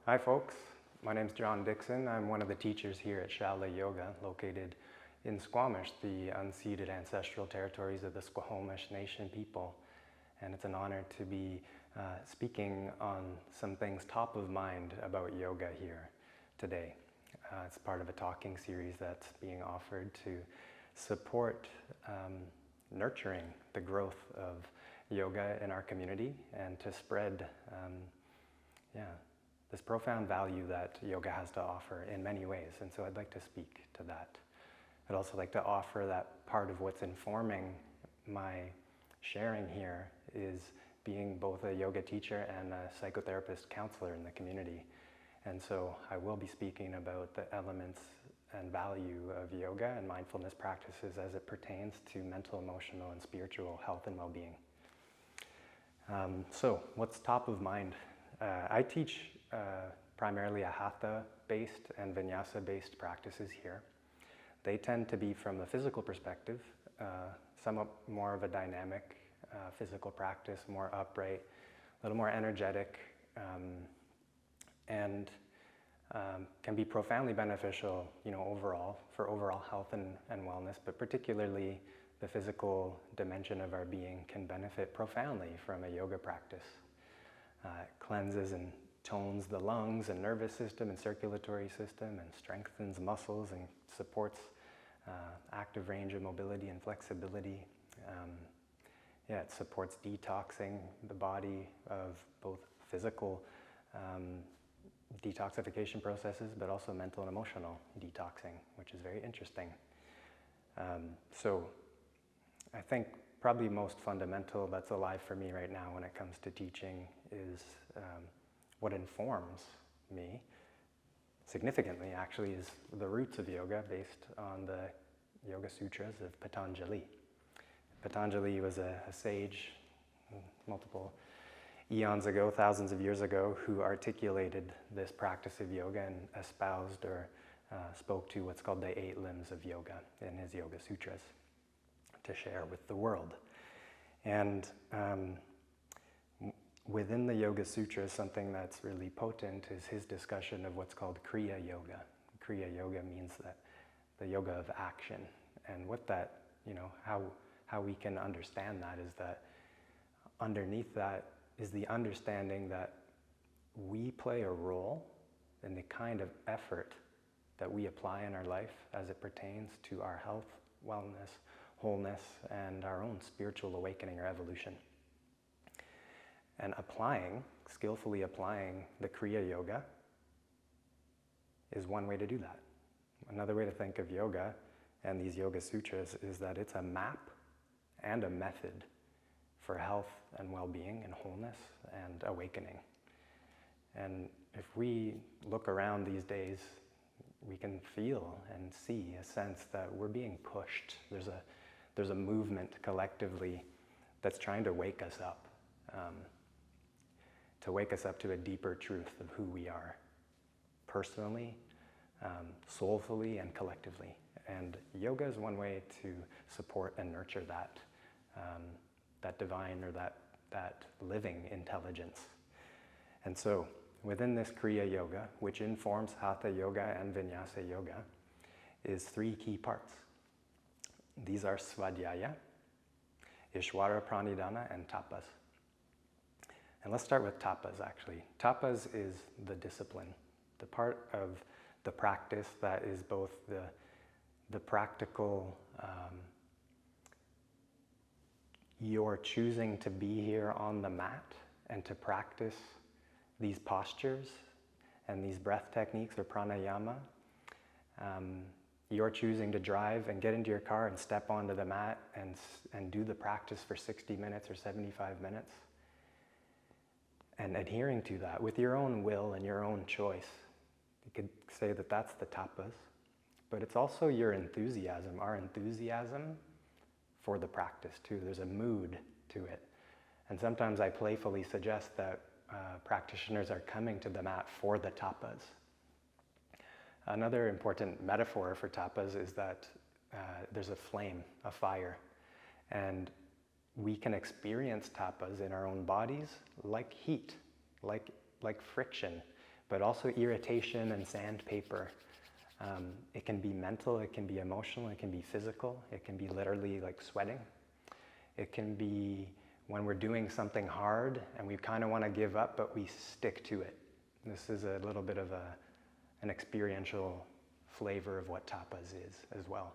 Hi folks, my name's John Dixon. I'm one of the teachers here at Svadhyaya Yoga, located in Squamish, the unceded ancestral territories of the Squamish Nation people. And it's an honor to be speaking on some things top of mind about yoga here today. It's part of a talking series that's being offered to support nurturing the growth of yoga in our community and to spread this profound value that yoga has to offer in many ways. And so I'd like to speak to that. I'd also like to offer that part of what's informing my sharing here is being both a yoga teacher and a psychotherapist counselor in the community. And so I will be speaking about the elements and value of yoga and mindfulness practices as it pertains to mental, emotional, and spiritual health and well-being. So what's top of mind? I teach primarily a hatha-based and vinyasa-based practices here. They tend to be, from the physical perspective, somewhat more of a dynamic physical practice, more upright, a little more energetic, and can be profoundly beneficial, overall, for overall health and wellness, but particularly the physical dimension of our being can benefit profoundly from a yoga practice. It cleanses and tones the lungs and nervous system and circulatory system and strengthens muscles and supports active range of mobility and flexibility. It supports detoxing the body of both physical detoxification processes, but also mental and emotional detoxing, which is very interesting. So I think probably most fundamental that's alive for me right now when it comes to teaching is what informs me significantly actually is the roots of yoga based on the Yoga Sutras of Patanjali. Patanjali was a sage multiple eons ago, thousands of years ago, who articulated this practice of yoga and espoused or spoke to what's called the 8 limbs of yoga in his Yoga Sutras to share with the world. And within the Yoga Sutras, something that's really potent is his discussion of what's called Kriya Yoga. Kriya Yoga means that the yoga of action. And what that, how we can understand that is that underneath that is the understanding that we play a role in the kind of effort that we apply in our life as it pertains to our health, wellness, wholeness, and our own spiritual awakening or evolution. And skillfully applying the Kriya Yoga is one way to do that. Another way to think of yoga and these Yoga Sutras is that it's a map and a method for health and well-being and wholeness and awakening. And if we look around these days, we can feel and see a sense that we're being pushed. There's a movement collectively that's trying to wake us up to a deeper truth of who we are, personally, soulfully, and collectively. And yoga is one way to support and nurture that divine or that living intelligence. And so within this Kriya Yoga, which informs Hatha Yoga and Vinyasa Yoga, is 3 key parts. These are Svadhyaya, Ishvara Pranidhana, and Tapas. And let's start with Tapas, actually. Tapas is the discipline, the part of the practice that is both the practical, you're choosing to be here on the mat and to practice these postures and these breath techniques or pranayama. You're choosing to drive and get into your car and step onto the mat and do the practice for 60 minutes or 75 minutes. And adhering to that with your own will and your own choice. You could say that that's the tapas, but it's also your enthusiasm, our enthusiasm for the practice too. There's a mood to it. And sometimes I playfully suggest that practitioners are coming to the mat for the tapas. Another important metaphor for tapas is that there's a flame, a fire, and we can experience tapas in our own bodies like heat, like friction. but also irritation and sandpaper. It can be mental, it can be emotional, it can be physical, it can be literally like sweating. It can be when we're doing something hard and we kind of want to give up, but we stick to it. This is a little bit of an experiential flavor of what tapas is as well.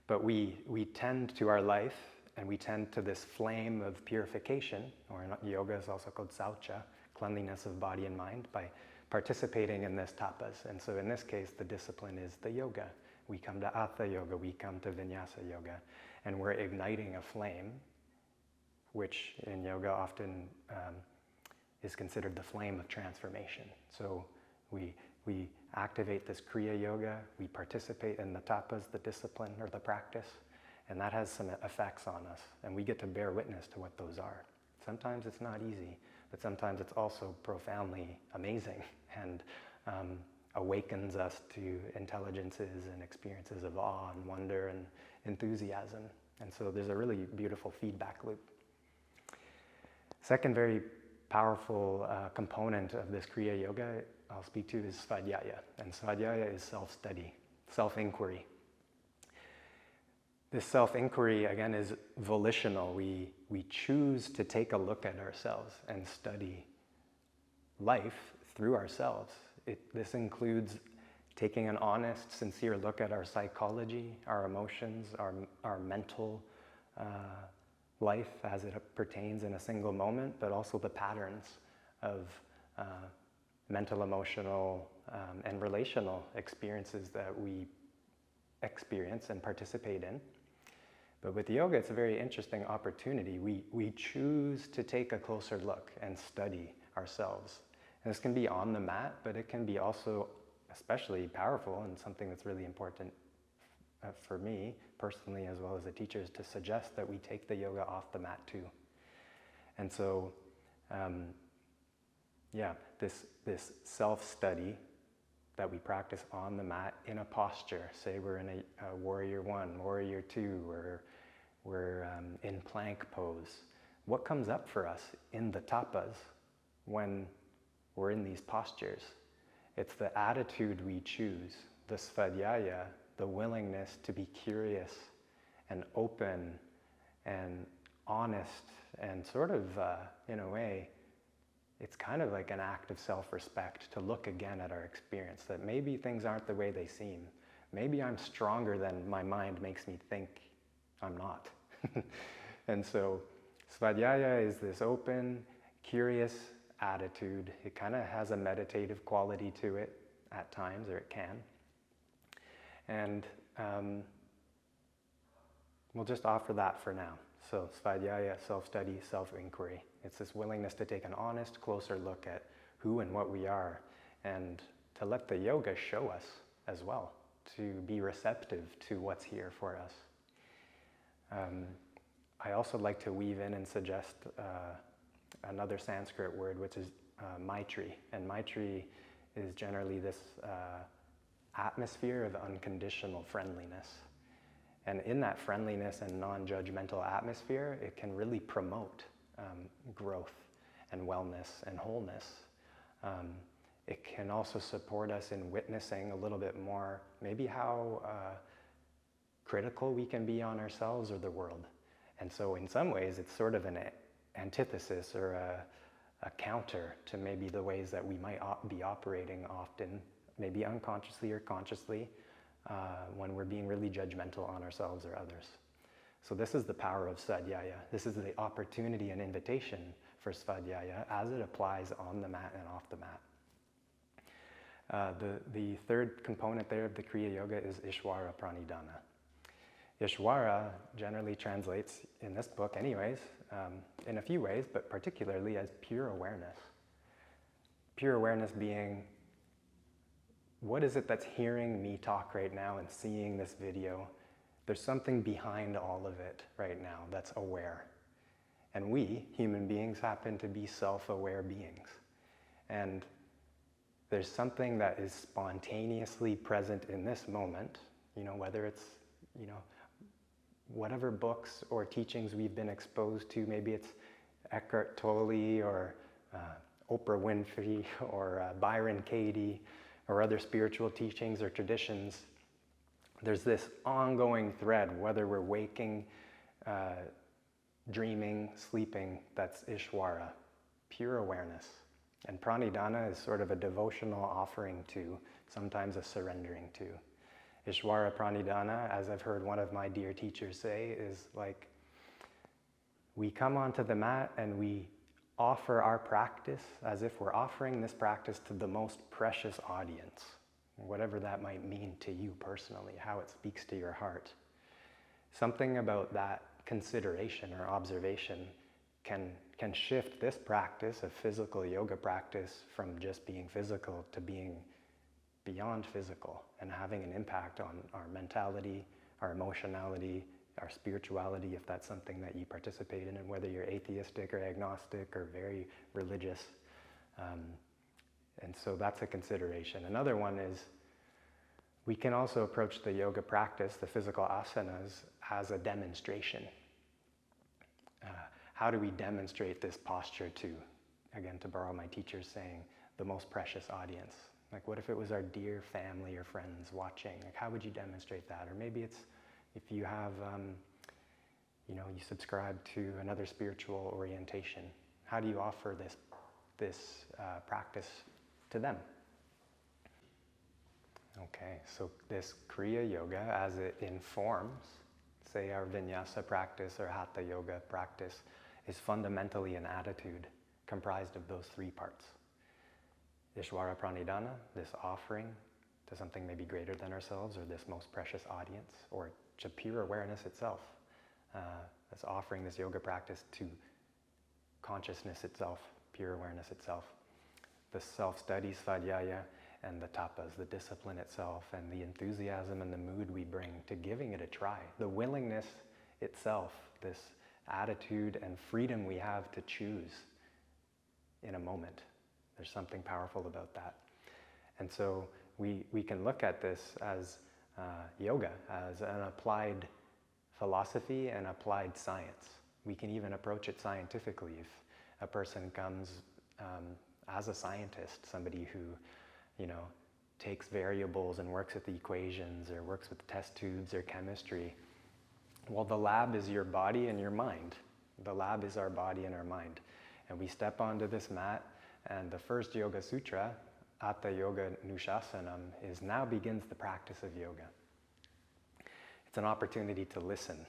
But we tend to our life, and we tend to this flame of purification, or in yoga is also called saucha, cleanliness of body and mind, by participating in this tapas. And so in this case, the discipline is the yoga. We come to Hatha Yoga, we come to Vinyasa Yoga, and we're igniting a flame, which in yoga often is considered the flame of transformation. So we activate this Kriya Yoga, we participate in the tapas, the discipline or the practice, and that has some effects on us, and we get to bear witness to what those are. Sometimes it's not easy, but sometimes it's also profoundly amazing and awakens us to intelligences and experiences of awe and wonder and enthusiasm. And so there's a really beautiful feedback loop. Second very powerful component of this Kriya Yoga I'll speak to is Svadhyaya. And Svadhyaya is self-study, self-inquiry. This self-inquiry, again, is volitional. We choose to take a look at ourselves and study life through ourselves. This includes taking an honest, sincere look at our psychology, our emotions, our mental life as it pertains in a single moment, but also the patterns of mental, emotional, and relational experiences that we experience and participate in. But with yoga, it's a very interesting opportunity. We choose to take a closer look and study ourselves. And this can be on the mat, but it can be also especially powerful, and something that's really important for me personally as well as the teachers to suggest that we take the yoga off the mat too. And so, this self-study that we practice on the mat in a posture, say we're in a warrior one, warrior two, or we're in plank pose. What comes up for us in the tapas when we're in these postures? It's the attitude we choose, the svadhyaya, the willingness to be curious and open and honest and sort of, in a way, it's kind of like an act of self-respect to look again at our experience, that maybe things aren't the way they seem. Maybe I'm stronger than my mind makes me think I'm not. And so Svadhyaya is this open, curious attitude. It kind of has a meditative quality to it at times, or it can. And we'll just offer that for now. So Svadhyaya, self-study, self-inquiry. It's this willingness to take an honest, closer look at who and what we are, and to let the yoga show us as well, to be receptive to what's here for us. I also like to weave in and suggest another Sanskrit word, which is Maitri. And Maitri is generally this atmosphere of unconditional friendliness. And in that friendliness and non-judgmental atmosphere, it can really promote growth and wellness and wholeness. It can also support us in witnessing a little bit more, maybe how critical we can be on ourselves or the world. And so in some ways, it's sort of an antithesis or a counter to maybe the ways that we might be operating often, maybe unconsciously or consciously, when we're being really judgmental on ourselves or others. So this is the power of Svadhyaya. This is the opportunity and invitation for Svadhyaya as it applies on the mat and off the mat. The third component there of the Kriya Yoga is Ishvara Pranidhana. Ishvara generally translates, in this book anyways, in a few ways, but particularly as pure awareness. Pure awareness being, what is it that's hearing me talk right now and seeing this video? There's something behind all of it right now that's aware. And we, human beings, happen to be self-aware beings. And there's something that is spontaneously present in this moment, whether it's, whatever books or teachings we've been exposed to, maybe it's Eckhart Tolle or Oprah Winfrey or Byron Katie or other spiritual teachings or traditions, there's this ongoing thread, whether we're waking, dreaming, sleeping, that's Ishvara, pure awareness. And pranidhana is sort of a devotional offering to, sometimes a surrendering to. Ishvara pranidhana, as I've heard one of my dear teachers say, is like we come onto the mat and we offer our practice as if we're offering this practice to the most precious audience, whatever that might mean to you personally, how it speaks to your heart. Something about that consideration or observation can shift this practice of physical yoga practice from just being physical to being beyond physical and having an impact on our mentality, our emotionality, our spirituality, if that's something that you participate in, and whether you're atheistic or agnostic or very religious. And so that's a consideration. Another one is we can also approach the yoga practice, the physical asanas, as a demonstration. How do we demonstrate this posture to, again, to borrow my teacher's saying, the most precious audience? Like, what if it was our dear family or friends watching? Like, how would you demonstrate that? Or maybe it's if you have, you subscribe to another spiritual orientation. How do you offer this practice to them? Okay, so this Kriya Yoga, as it informs, say our vinyasa practice or hatha yoga practice, is fundamentally an attitude comprised of those three parts. Ishvara pranidhana, this offering to something maybe greater than ourselves or this most precious audience, or to pure awareness itself. That's offering this yoga practice to consciousness itself, pure awareness itself. The self-study, Svadhyaya, and the Tapas, the discipline itself, and the enthusiasm and the mood we bring to giving it a try. The willingness itself, this attitude and freedom we have to choose in a moment. There's something powerful about that. And so we can look at this as yoga, as an applied philosophy and applied science. We can even approach it scientifically. If a person comes as a scientist, somebody who, takes variables and works with the equations or works with test tubes or chemistry, well, the lab is your body and your mind. The lab is our body and our mind. And we step onto this mat, and the first Yoga Sutra, Atta Yoga Nushasanam, now begins the practice of yoga. It's an opportunity to listen.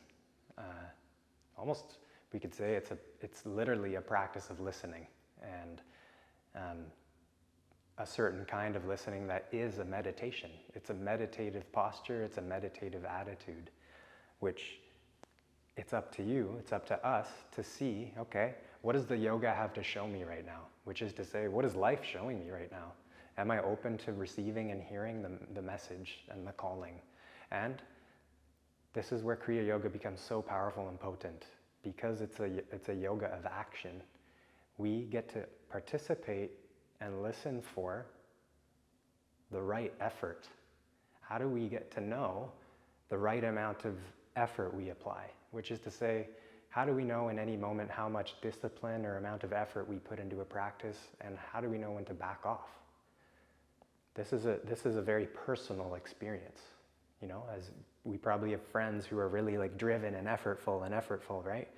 Almost, we could say it's literally a practice of listening, and a certain kind of listening that is a meditation. It's a meditative posture, it's a meditative attitude, which it's up to you, it's up to us to see, okay, what does the yoga have to show me right now? Which is to say, what is life showing me right now? Am I open to receiving and hearing the message and the calling? And this is where Kriya Yoga becomes so powerful and potent. Because it's a yoga of action, we get to participate and listen for the right effort. How do we get to know the right amount of effort we apply? Which is to say, how do we know in any moment how much discipline or amount of effort we put into a practice, and how do we know when to back off? This is a very personal experience. As we probably have friends who are really driven and effortful, right?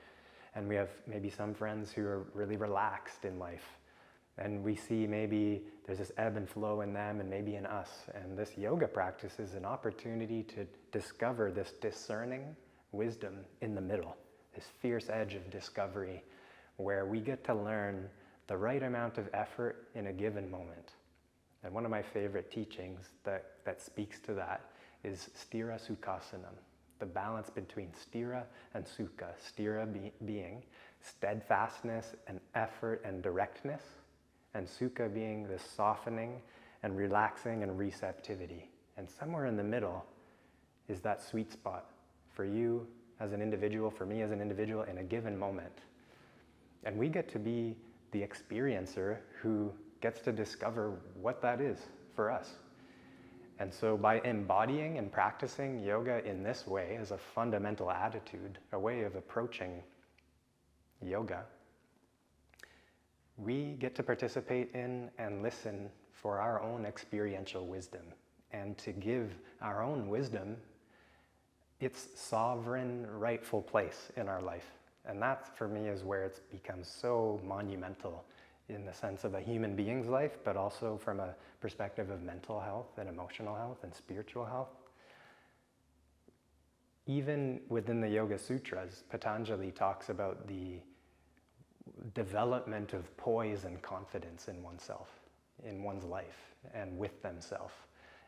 And we have maybe some friends who are really relaxed in life. And we see maybe there's this ebb and flow in them and maybe in us. And this yoga practice is an opportunity to discover this discerning wisdom in the middle, this fierce edge of discovery where we get to learn the right amount of effort in a given moment. And one of my favorite teachings that speaks to that is sthira sukhasanam, the balance between sthira and sukha. Sthira being steadfastness and effort and directness, and sukha being this softening and relaxing and receptivity. And somewhere in the middle is that sweet spot for you as an individual, for me as an individual in a given moment. And we get to be the experiencer who gets to discover what that is for us. And so by embodying and practicing yoga in this way as a fundamental attitude, a way of approaching yoga, we get to participate in and listen for our own experiential wisdom, and to give our own wisdom its sovereign, rightful place in our life. And that, for me, is where it's become so monumental in the sense of a human being's life, but also from a perspective of mental health and emotional health and spiritual health. Even within the Yoga Sutras, Patanjali talks about the development of poise and confidence in oneself, in one's life, and with themselves,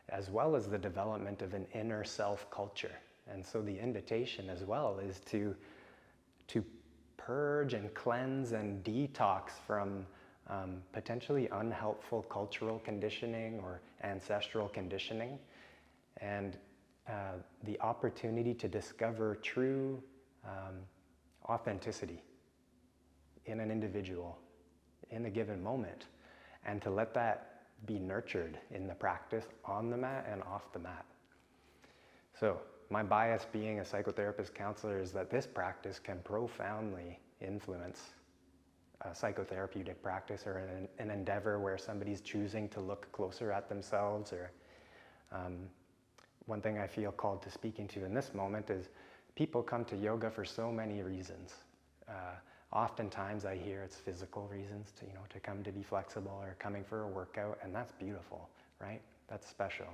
as well as the development of an inner self culture. And so the invitation as well is to purge and cleanse and detox from potentially unhelpful cultural conditioning or ancestral conditioning, and the opportunity to discover true authenticity in an individual, in a given moment, and to let that be nurtured in the practice on the mat and off the mat. So my bias being a psychotherapist counselor is that this practice can profoundly influence a psychotherapeutic practice or an endeavor where somebody's choosing to look closer at themselves. Or one thing I feel called to speaking to in this moment is people come to yoga for so many reasons. Oftentimes I hear it's physical reasons to come to be flexible, or coming for a workout, and that's beautiful, right? That's special.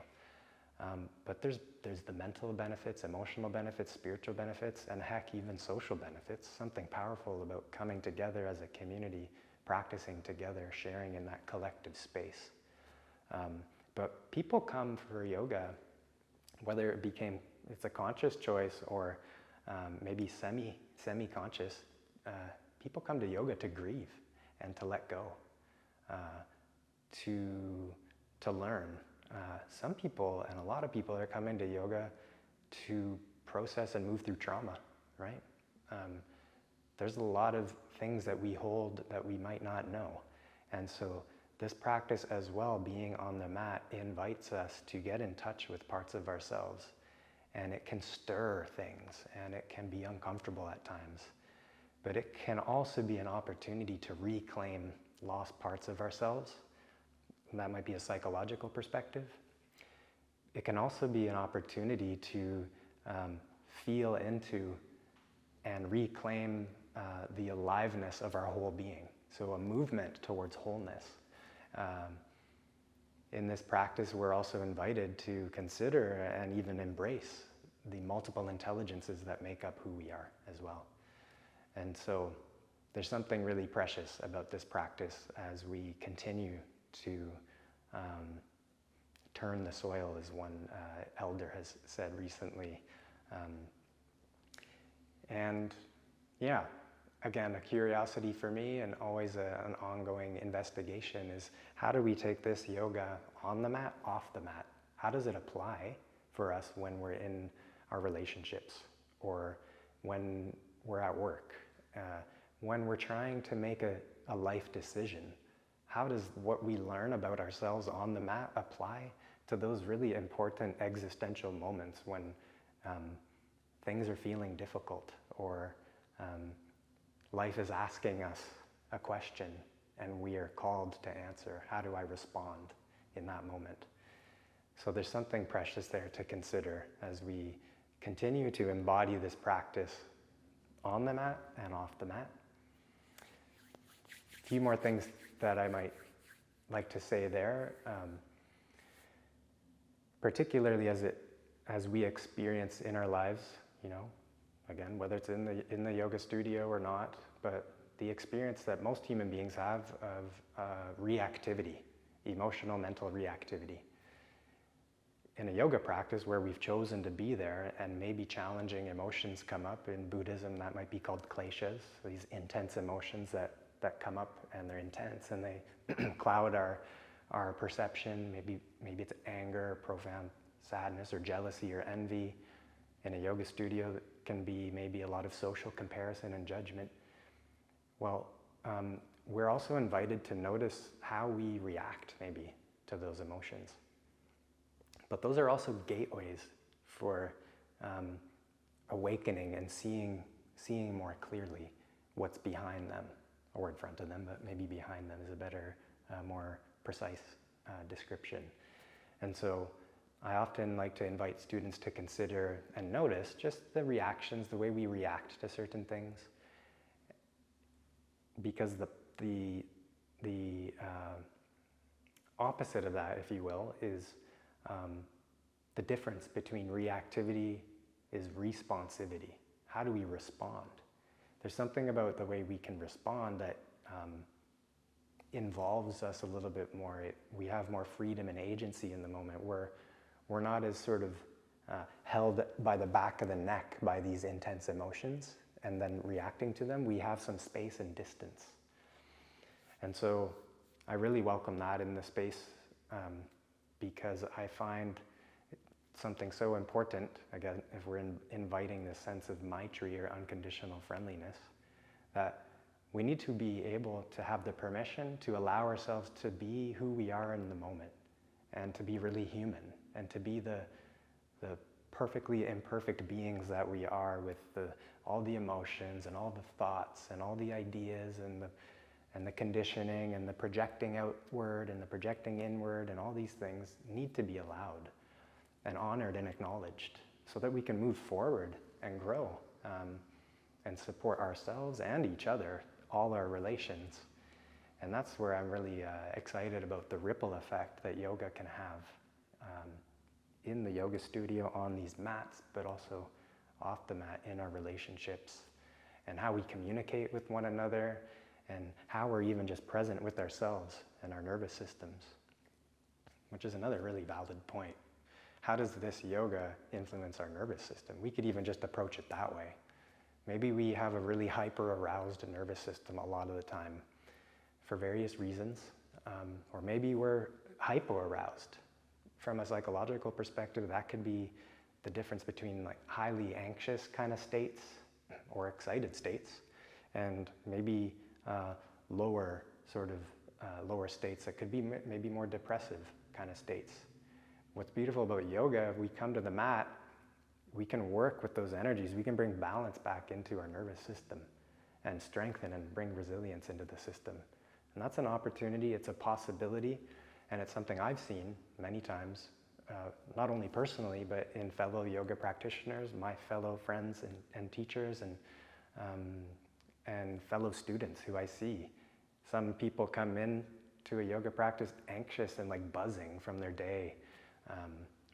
But there's the mental benefits, emotional benefits, spiritual benefits, and heck, even social benefits. Something powerful about coming together as a community, practicing together, sharing in that collective space. But people come for yoga, whether it's a conscious choice or maybe semi-conscious. People come to yoga to grieve and to let go, to learn. Some people, and a lot of people, are coming to yoga to process and move through trauma, right? There's a lot of things that we hold that we might not know. And so this practice as well, being on the mat, invites us to get in touch with parts of ourselves. And it can stir things, and it can be uncomfortable at times. But it can also be an opportunity to reclaim lost parts of ourselves. And that might be a psychological perspective. It can also be an opportunity to feel into and reclaim the aliveness of our whole being. So a movement towards wholeness. In this practice, we're also invited to consider and even embrace the multiple intelligences that make up who we are as well. And so there's something really precious about this practice as we continue to turn the soil, as one elder has said recently. And yeah, again, a curiosity for me, and always an ongoing investigation, is how do we take this yoga on the mat, off the mat? How does it apply for us when we're in our relationships, or when we're at work, when we're trying to make a life decision? How does what we learn about ourselves on the mat apply to those really important existential moments when things are feeling difficult, or life is asking us a question and we are called to answer? How do I respond in that moment? So there's something precious there to consider as we continue to embody this practice on the mat and off the mat. A few more things that I might like to say there, particularly as we experience in our lives, again, whether it's in the yoga studio or not, but the experience that most human beings have of reactivity, emotional, mental reactivity. In a yoga practice where we've chosen to be there, and maybe challenging emotions come up, in Buddhism that might be called kleshas, these intense emotions that come up, and they're intense and they cloud our perception. Maybe it's anger, profound sadness, or jealousy, or envy. In a yoga studio, that can be maybe a lot of social comparison and judgment. Well, we're also invited to notice how we react maybe to those emotions. But those are also gateways for awakening and seeing more clearly what's behind them, or in front of them, but maybe behind them is a better, more precise description. And so I often like to invite students to consider and notice just the reactions, the way we react to certain things, because the opposite of that, if you will, is the difference between reactivity is responsivity. How do we respond? There's something about the way we can respond that involves us a little bit more. We have more freedom and agency in the moment. We're not as sort of held by the back of the neck by these intense emotions and then reacting to them. We have some space and distance. And so I really welcome that in the space because I find something so important, again, if we're inviting this sense of maitri or unconditional friendliness, that we need to be able to have the permission to allow ourselves to be who we are in the moment and to be really human and to be the perfectly imperfect beings that we are with all the emotions and all the thoughts and all the ideas and the conditioning and the projecting outward and the projecting inward, and all these things need to be allowed and honored and acknowledged so that we can move forward and grow and support ourselves and each other, all our relations. And that's where I'm really excited about the ripple effect that yoga can have in the yoga studio, on these mats, but also off the mat in our relationships, and how we communicate with one another, and how we're even just present with ourselves and our nervous systems, which is another really valid point. How does this yoga influence our nervous system? We could even just approach it that way. Maybe we have a really hyper-aroused nervous system a lot of the time for various reasons, or maybe we're hypo-aroused. From a psychological perspective, that could be the difference between like highly anxious kind of states or excited states, and maybe lower states that could be maybe more depressive kind of states. What's beautiful about yoga, if we come to the mat, we can work with those energies. We can bring balance back into our nervous system and strengthen and bring resilience into the system. And that's an opportunity, it's a possibility, and it's something I've seen many times, not only personally, but in fellow yoga practitioners, my fellow friends and teachers, and fellow students who I see. Some people come in to a yoga practice anxious and like buzzing from their day,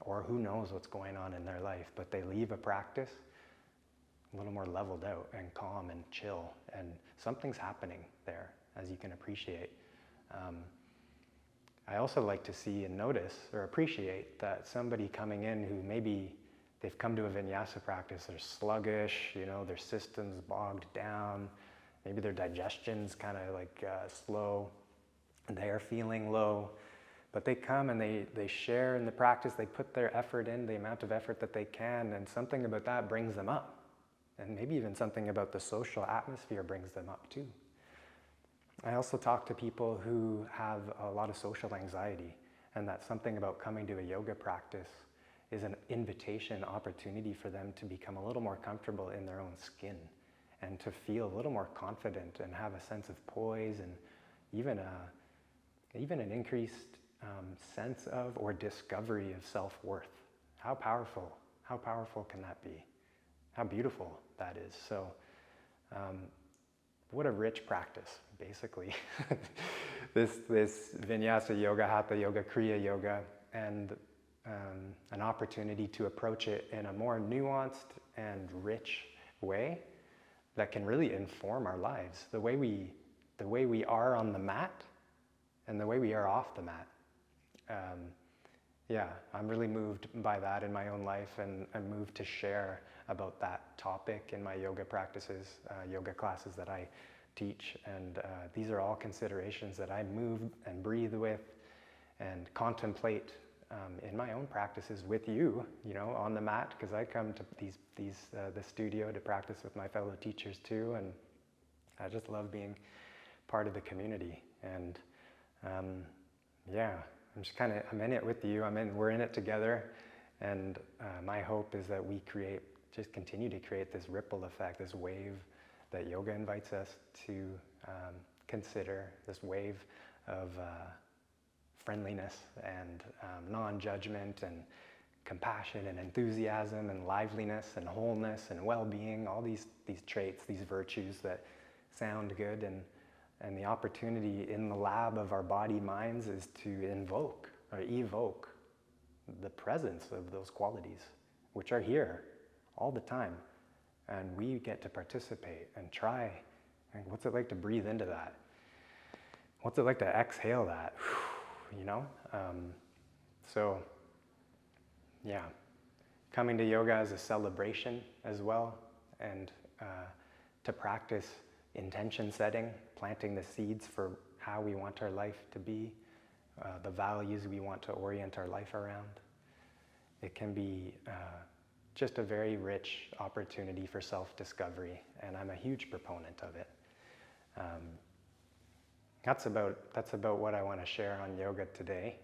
or who knows what's going on in their life, but they leave a practice a little more leveled out and calm and chill, and something's happening there, as you can appreciate. I also like to see and notice or appreciate that somebody coming in who maybe they've come to a vinyasa practice, they're sluggish, their system's bogged down, maybe their digestion's kind of like slow, and they are feeling low, but they come and they share in the practice, they put their effort in, the amount of effort that they can, and something about that brings them up. And maybe even something about the social atmosphere brings them up too. I also talk to people who have a lot of social anxiety, and that something about coming to a yoga practice is an invitation, opportunity for them to become a little more comfortable in their own skin and to feel a little more confident and have a sense of poise and even an increased sense of or discovery of self-worth. How powerful can that be? How beautiful that is. So what a rich practice, basically. this vinyasa yoga, hatha yoga, kriya yoga, and an opportunity to approach it in a more nuanced and rich way that can really inform our lives. The way we are on the mat and the way we are off the mat. I'm really moved by that in my own life, and I'm moved to share about that topic in my yoga practices, yoga classes that I teach. And these are all considerations that I move and breathe with and contemplate in my own practices with you, on the mat, because I come to the studio to practice with my fellow teachers too, and I just love being part of the community. And I'm in it with you. We're in it together, and my hope is that we continue to create this ripple effect, this wave that yoga invites us to consider, this wave of friendliness and non-judgment and compassion and enthusiasm and liveliness and wholeness and well-being, all these traits, these virtues that sound good, and the opportunity in the lab of our body minds is to invoke or evoke the presence of those qualities, which are here all the time. And we get to participate and try. And what's it like to breathe into that? What's it like to exhale that? You know? So, yeah. Coming to yoga as a celebration as well, and to practice intention setting, planting the seeds for how we want our life to be, the values we want to orient our life around. It can be just a very rich opportunity for self-discovery, and I'm a huge proponent of it. That's about what I want to share on yoga today.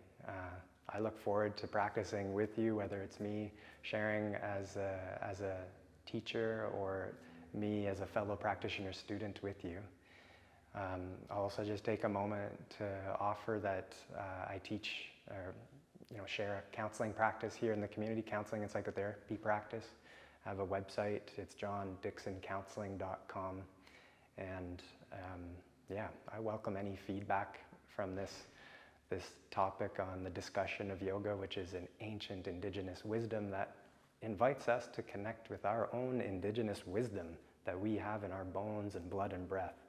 I look forward to practicing with you, whether it's me sharing as a teacher or me as a fellow practitioner student with you. I'll also just take a moment to offer that I teach or share a counseling practice here in the community, counseling and psychotherapy practice. I have a website, it's johndixoncounseling.com, and I welcome any feedback from this topic on the discussion of yoga, which is an ancient indigenous wisdom that invites us to connect with our own indigenous wisdom that we have in our bones and blood and breath,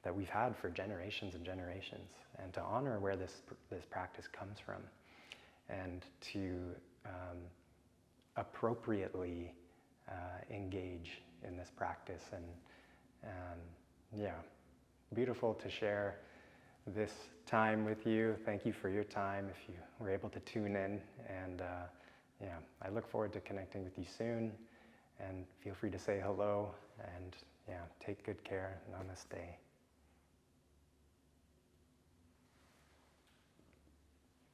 that we've had for generations and generations, and to honor where this practice comes from, and to appropriately engage in this practice. And beautiful to share this time with you. Thank you for your time if you were able to tune in, and I look forward to connecting with you soon, and feel free to say hello, and take good care. Namaste.